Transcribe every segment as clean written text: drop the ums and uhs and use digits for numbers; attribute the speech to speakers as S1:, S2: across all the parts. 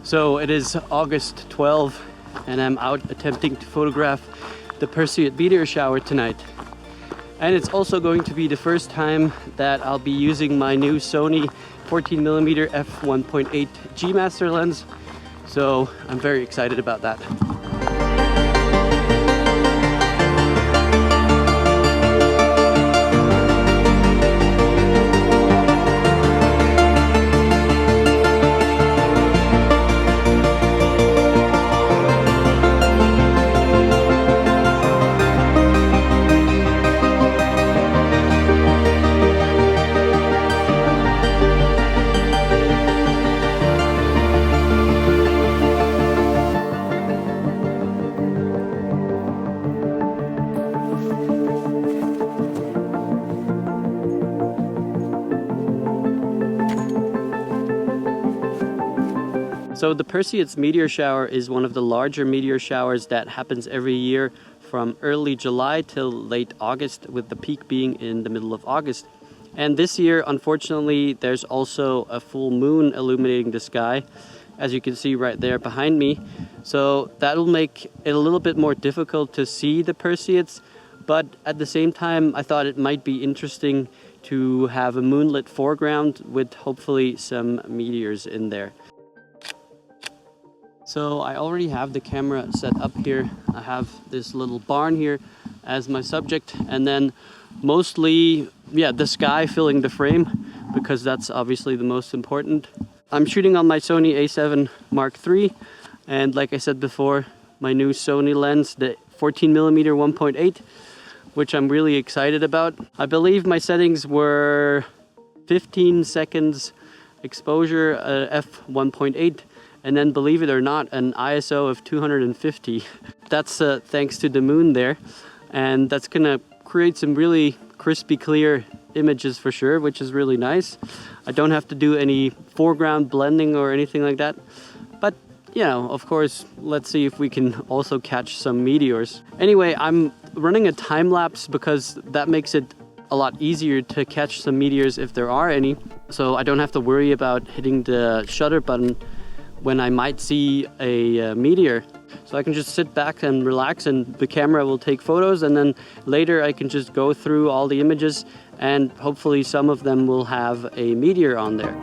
S1: So it is August 12 and I'm out attempting to photograph the PERSEID Meteor shower tonight. And it's also going to be the first time that I'll be using my new Sony 14mm f1.8 G Master lens. So I'm very excited about that. So the Perseid's meteor shower is one of the larger meteor showers that happens every year from early July till late August, with the peak being in the middle of August. And this year, unfortunately, there's also a full moon illuminating the sky, as you can see right there behind me. So that'll make it a little bit more difficult to see the Perseids, but at the same time, I thought it might be interesting to have a moonlit foreground with hopefully some meteors in there. So I already have the camera set up here. I have this little barn here as my subject, and then mostly, the sky filling the frame, because that's obviously the most important. I'm shooting on my Sony a7 Mark III, and like I said before, my new Sony lens, the 14mm 1.8, which I'm really excited about. I believe my settings were 15 seconds exposure, f1.8, and then, believe it or not, an ISO of 250. That's thanks to the moon there, and that's gonna create some really crispy clear images for sure, which is really nice. I don't have to do any foreground blending or anything like that, but you know, of course, let's see if we can also catch some meteors. Anyway, I'm running a time lapse because that makes it a lot easier to catch some meteors if there are any, so I don't have to worry about hitting the shutter button when I might see a meteor. So I can just sit back and relax, and the camera will take photos, and then later I can just go through all the images and hopefully some of them will have a meteor on there.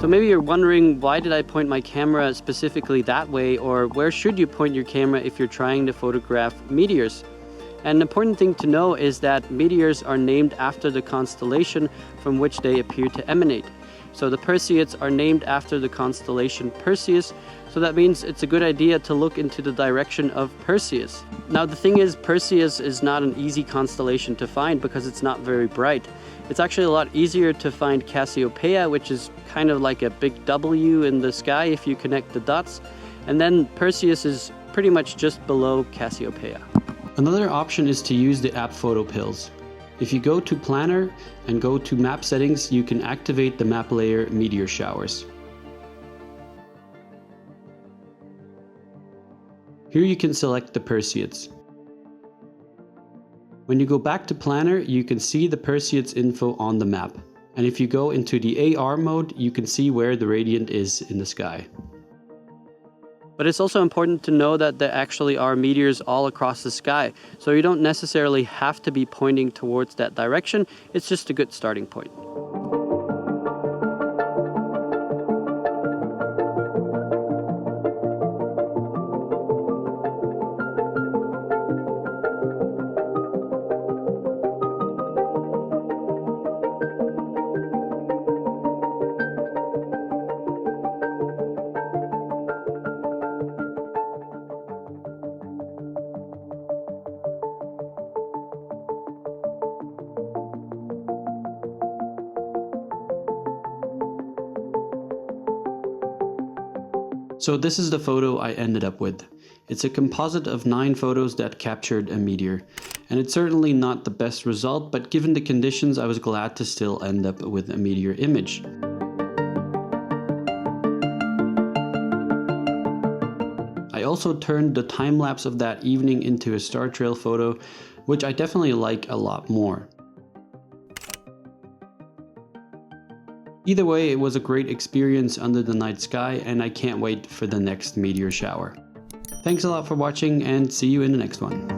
S1: So maybe you're wondering, why did I point my camera specifically that way, or where should you point your camera if you're trying to photograph meteors? An important thing to know is that meteors are named after the constellation from which they appear to emanate. So the Perseids are named after the constellation Perseus, so that means it's a good idea to look into the direction of Perseus. Now the thing is, Perseus is not an easy constellation to find because it's not very bright. It's actually a lot easier to find Cassiopeia, which is kind of like a big W in the sky if you connect the dots, and then Perseus is pretty much just below Cassiopeia. Another option is to use the app photo pills. If you go to Planner and go to Map Settings, you can activate the map layer Meteor Showers. Here you can select the Perseids. When you go back to Planner, you can see the Perseids info on the map. And if you go into the AR mode, you can see where the radiant is in the sky. But it's also important to know that there actually are meteors all across the sky, so you don't necessarily have to be pointing towards that direction. It's just a good starting point. So this is the photo I ended up with. It's a composite of 9 photos that captured a meteor, and it's certainly not the best result, but given the conditions I was glad to still end up with a meteor image. I also turned the time lapse of that evening into a star trail photo which I definitely like a lot more. Either way, it was a great experience under the night sky, and I can't wait for the next meteor shower. Thanks a lot for watching, and see you in the next one.